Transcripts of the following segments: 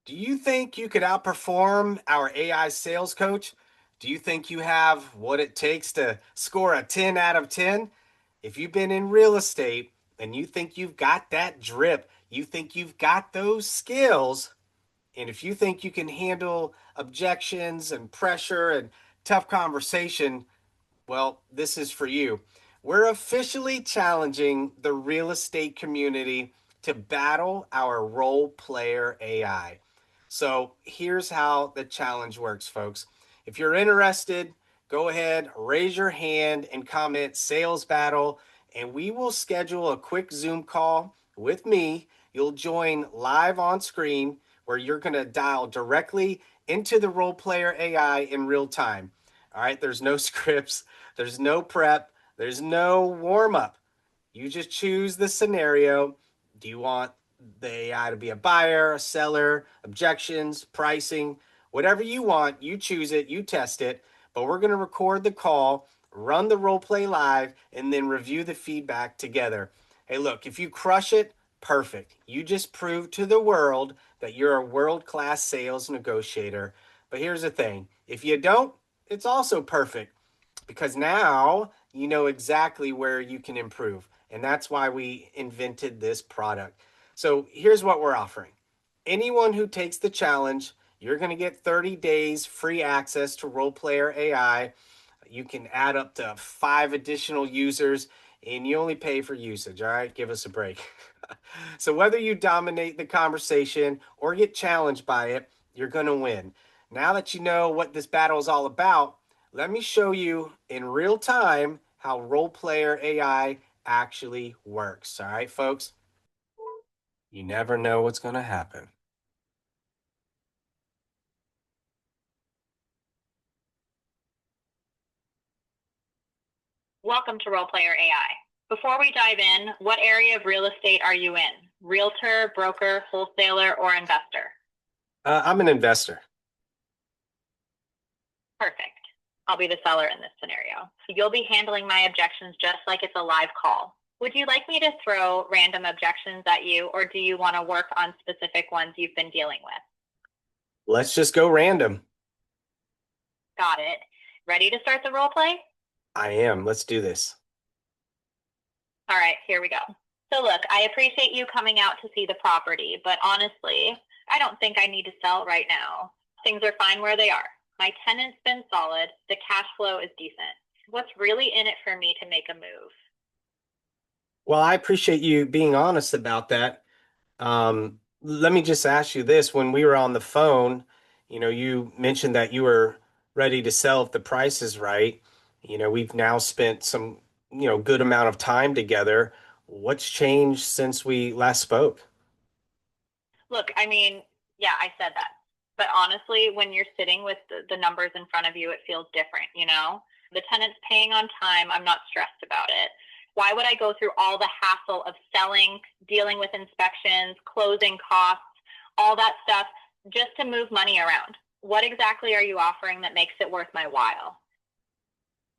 Do you think you could outperform our AI sales coach? Do you think you have what it takes to score a 10 out of 10? If you've been in real estate and you think you've got that drip, you think you've got those skills, and if you think you can handle objections and pressure and tough conversation, well, this is for you. We're officially challenging the real estate community to battle our role player AI. So here's how the challenge works, folks. If you're interested, go ahead, raise your hand and comment sales battle, and we will schedule a quick Zoom call with me. You'll join live on screen where you're going to dial directly into the role player AI in real time. All right, there's no scripts, there's no prep, there's no warm up. You just choose the scenario. Do you want the AI to be a buyer, a seller, objections, pricing, whatever you want? You choose it, you test it. But we're going to record the call, run the role play live, and then review the feedback together. Hey, look, if you crush it, perfect. You just proved to the world that you're a world class sales negotiator. But here's the thing, if you don't, it's also perfect because now you know exactly where you can improve. And that's why we invented this product. So here's what we're offering. Anyone who takes the challenge, you're going to get 30 days free access to Role Player AI. You can add up to 5 additional users and you only pay for usage. All right, give us a break. So whether you dominate the conversation or get challenged by it, you're going to win. Now that you know what this battle is all about, let me show you in real time how role player AI actually works. All right, folks? You never know what's going to happen. Welcome to Roleplayer AI. Before we dive in, what area of real estate are you in? Realtor, broker, wholesaler, or investor? I'm an investor. Perfect. I'll be the seller in this scenario. You'll be handling my objections just like it's a live call. Would you like me to throw random objections at you, or do you want to work on specific ones you've been dealing with? Let's just go random. Got it. Ready to start the role play? I am. Let's do this. All right, here we go. So look, I appreciate you coming out to see the property, but honestly, I don't think I need to sell right now. Things are fine where they are. My tenant's been solid. The cash flow is decent. What's really in it for me to make a move? Well, I appreciate you being honest about that. Let me just ask you this. When we were on the phone, you mentioned that you were ready to sell if the price is right. We've now spent some, good amount of time together. What's changed since we last spoke? Look, I mean, yeah, I said that. But honestly, when you're sitting with the numbers in front of you, it feels different, you know? The tenant's paying on time. I'm not stressed about it. Why would I go through all the hassle of selling, dealing with inspections, closing costs, all that stuff just to move money around? What exactly are you offering that makes it worth my while?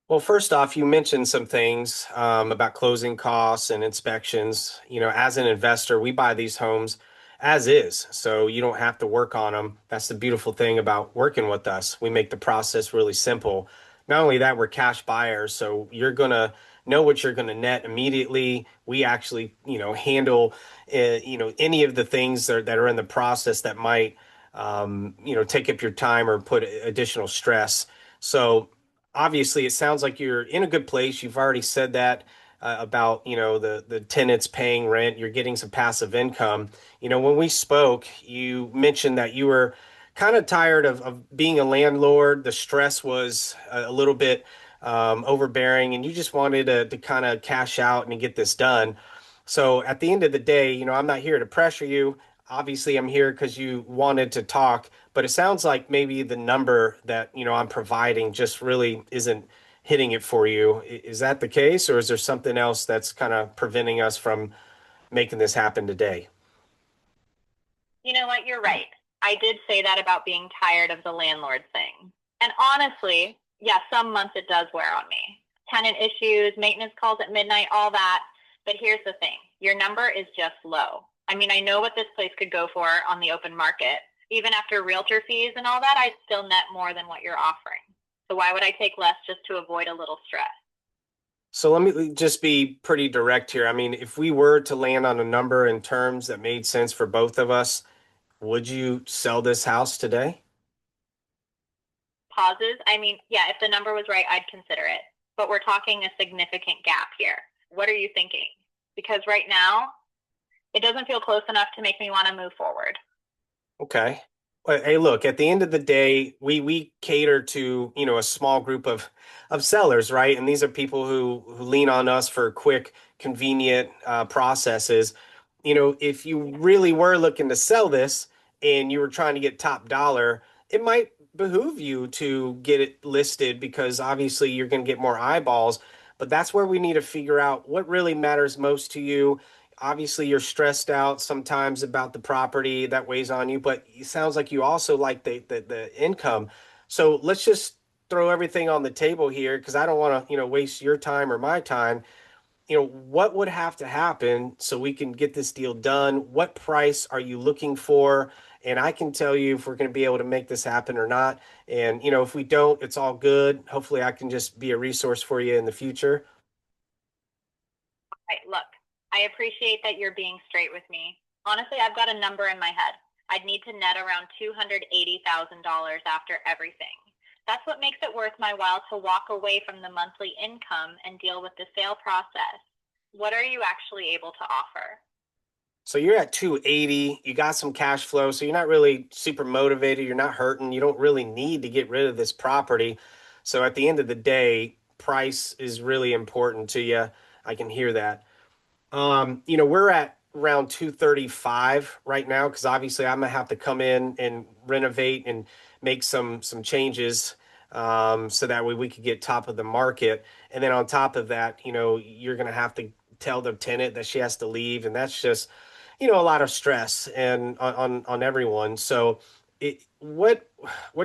Well, first off, you mentioned some things about closing costs and inspections. As an investor, we buy these homes as is, so you don't have to work on them. That's the beautiful thing about working with us. We make the process really simple. Not only that, we're cash buyers, so you're gonna know what you're gonna net immediately. We actually, handle, any of the things that are in the process that might, take up your time or put additional stress. So obviously it sounds like you're in a good place. You've already said that about, the tenants paying rent, you're getting some passive income. When we spoke, you mentioned that you were kind of tired of being a landlord. The stress was a little bit overbearing, and you just wanted to kind of cash out and get this done. So at the end of the day, I'm not here to pressure you. Obviously, I'm here because you wanted to talk, but it sounds like maybe the number that, I'm providing just really isn't hitting it for you. Is that the case, or is there something else that's kind of preventing us from making this happen today? You know what? You're right. I did say that about being tired of the landlord thing. And honestly, yeah, some months it does wear on me. Tenant issues, maintenance calls at midnight, all that. But here's the thing, your number is just low. I mean, I know what this place could go for on the open market, Even after realtor fees and all that, I still net more than what you're offering. So why would I take less just to avoid a little stress? So let me just be pretty direct here. I mean, if we were to land on a number in terms that made sense for both of us, would you sell this house today? Pauses. I mean, yeah, if the number was right, I'd consider it. But we're talking a significant gap here. What are you thinking? Because right now, it doesn't feel close enough to make me want to move forward. Okay. Well, hey, look, at the end of the day, we cater to, a small group of sellers, right? And these are people who lean on us for quick, convenient processes. If you really were looking to sell this and you were trying to get top dollar, it might behoove you to get it listed because obviously you're going to get more eyeballs. But that's where we need to figure out what really matters most to you. Obviously you're stressed out sometimes about the property that weighs on you, but it sounds like you also like the income. So let's just throw everything on the table here because I don't want to, waste your time or my time. What would have to happen so we can get this deal done? What price are you looking for? And I can tell you if we're going to be able to make this happen or not. And, if we don't, it's all good. Hopefully I can just be a resource for you in the future. Right, look, I appreciate that you're being straight with me. Honestly, I've got a number in my head. I'd need to net around $280,000 after everything. That's what makes it worth my while to walk away from the monthly income and deal with the sale process. What are you actually able to offer? So you're at 280, you got some cash flow, so you're not really super motivated, you're not hurting, you don't really need to get rid of this property. So at the end of the day, price is really important to you. I can hear that. We're at around 235 right now because obviously I'm gonna have to come in and renovate and make some changes so that way we could get top of the market. And then on top of that, you're gonna have to tell the tenant that she has to leave, and that's just, a lot of stress and on everyone. So what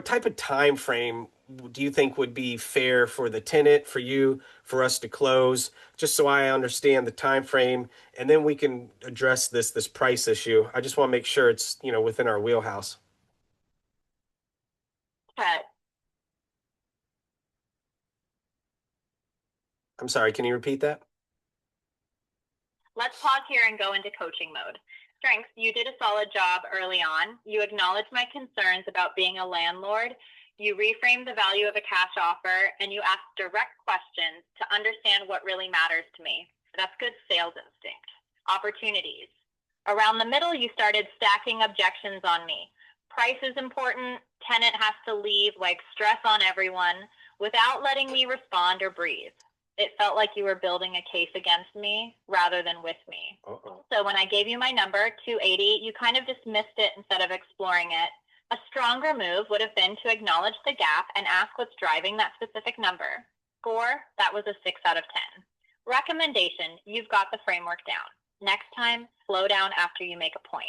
type of time frame do you think would be fair for the tenant, for you, for us to close, just so I understand the time frame, and then we can address this price issue. I just want to make sure it's, within our wheelhouse. But I'm sorry, can you repeat that? let's pause here and go into coaching mode. Strengths, you did a solid job early on. You acknowledged my concerns about being a landlord. You reframed the value of a cash offer and you asked direct questions to understand what really matters to me. That's good sales instinct. Opportunities. Around the middle, you started stacking objections on me. Price is important. Tenant has to leave, like stress on everyone, without letting me respond or breathe. It felt like you were building a case against me rather than with me. Uh-oh. So when I gave you my number, 280, you kind of dismissed it instead of exploring it. A stronger move would have been to acknowledge the gap and ask what's driving that specific number. Score, that was a 6 out of 10. Recommendation, you've got the framework down. Next time, slow down after you make a point.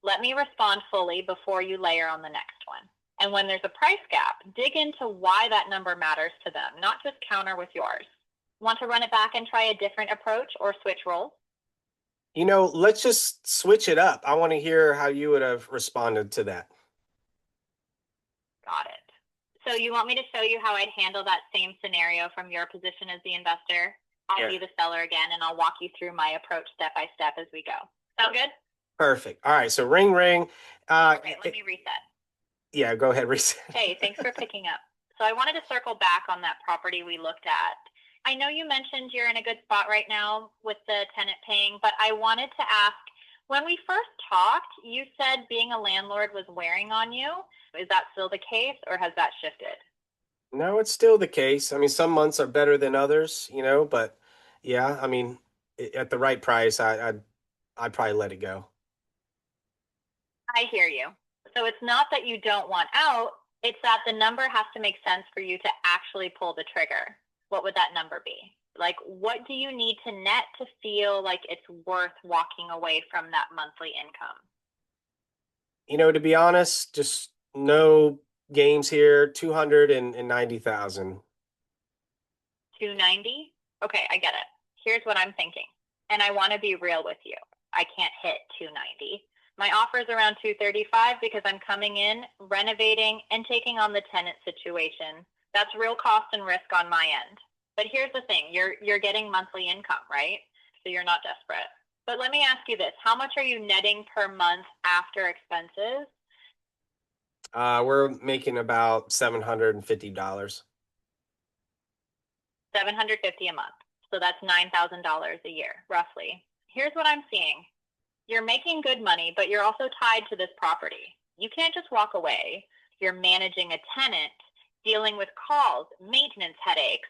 Let me respond fully before you layer on the next one. And when there's a price gap, dig into why that number matters to them, not just counter with yours. Want to run it back and try a different approach or switch roles? Let's just switch it up. I want to hear how you would have responded to that. Got it. So you want me to show you how I'd handle that same scenario from your position as the investor? I'll Yeah. be the seller again and I'll walk you through my approach step by step as we go. Sound good? Perfect. All right, so ring ring. Okay, let me reset. Yeah, go ahead, reset. Hey, thanks for picking up. So I wanted to circle back on that property we looked at. I know you mentioned you're in a good spot right now with the tenant paying, but I wanted to ask, when we first talked, you said being a landlord was wearing on you. Is that still the case or has that shifted? No, it's still the case. I mean, some months are better than others, but yeah, I mean, at the right price, I'd probably let it go. I hear you. So it's not that you don't want out, it's that the number has to make sense for you to actually pull the trigger. What would that number be? Like, what do you need to net to feel like it's worth walking away from that monthly income? To be honest, just no games here, 290,000. 290? Okay, I get it. Here's what I'm thinking. And I want to be real with you. I can't hit 290. My offer is around 235 because I'm coming in, renovating, and taking on the tenant situation. That's real cost and risk on my end. But here's the thing, you're getting monthly income, right? So you're not desperate. But let me ask you this, how much are you netting per month after expenses? We're making about $750. 750 a month. So that's $9,000 a year, roughly. Here's what I'm seeing. You're making good money, but you're also tied to this property. You can't just walk away. You're managing a tenant, dealing with calls, maintenance headaches.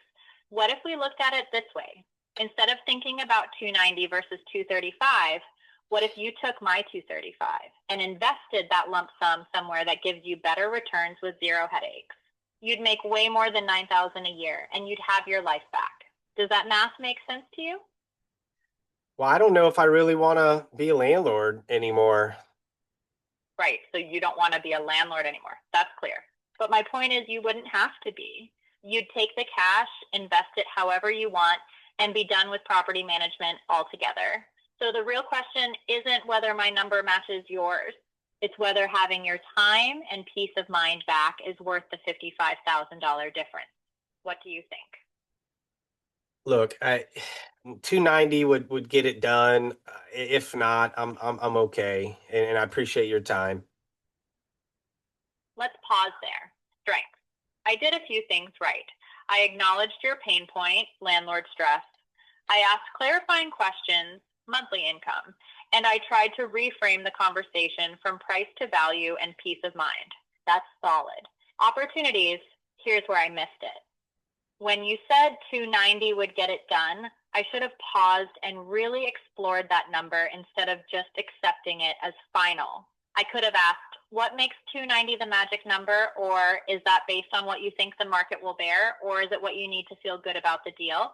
What if we looked at it this way? Instead of thinking about 290 versus 235, what if you took my 235 and invested that lump sum somewhere that gives you better returns with zero headaches? You'd make way more than 9,000 a year and you'd have your life back. Does that math make sense to you? Well, I don't know if I really want to be a landlord anymore. Right. So you don't want to be a landlord anymore. That's clear. But my point is, you wouldn't have to be. You'd take the cash, invest it however you want, and be done with property management altogether. So the real question isn't whether my number matches yours. It's whether having your time and peace of mind back is worth the $55,000 difference. What do you think? Look, 290 would get it done. If not, I'm okay, and I appreciate your time. Let's pause there. Strengths. I did a few things right. I acknowledged your pain point, landlord stress. I asked clarifying questions, monthly income, and I tried to reframe the conversation from price to value and peace of mind. That's solid. Opportunities, here's where I missed it. When you said 290 would get it done, I should have paused and really explored that number instead of just accepting it as final. I could have asked, what makes 290 the magic number? Or is that based on what you think the market will bear? Or is it what you need to feel good about the deal?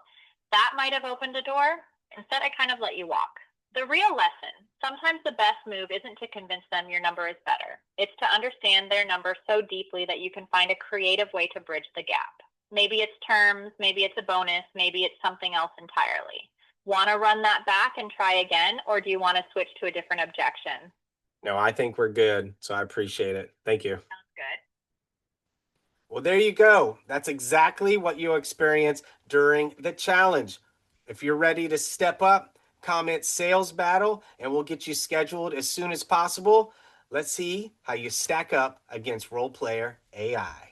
That might have opened a door. Instead, I kind of let you walk. The real lesson, sometimes the best move isn't to convince them your number is better. It's to understand their number so deeply that you can find a creative way to bridge the gap. Maybe it's terms, maybe it's a bonus, maybe it's something else entirely. Want to run that back and try again, or do you want to switch to a different objection? No, I think we're good, so I appreciate it. Thank you. Sounds good. Well, there you go. That's exactly what you'll experience during the challenge. If you're ready to step up, comment sales battle, and we'll get you scheduled as soon as possible. Let's see how you stack up against role player AI.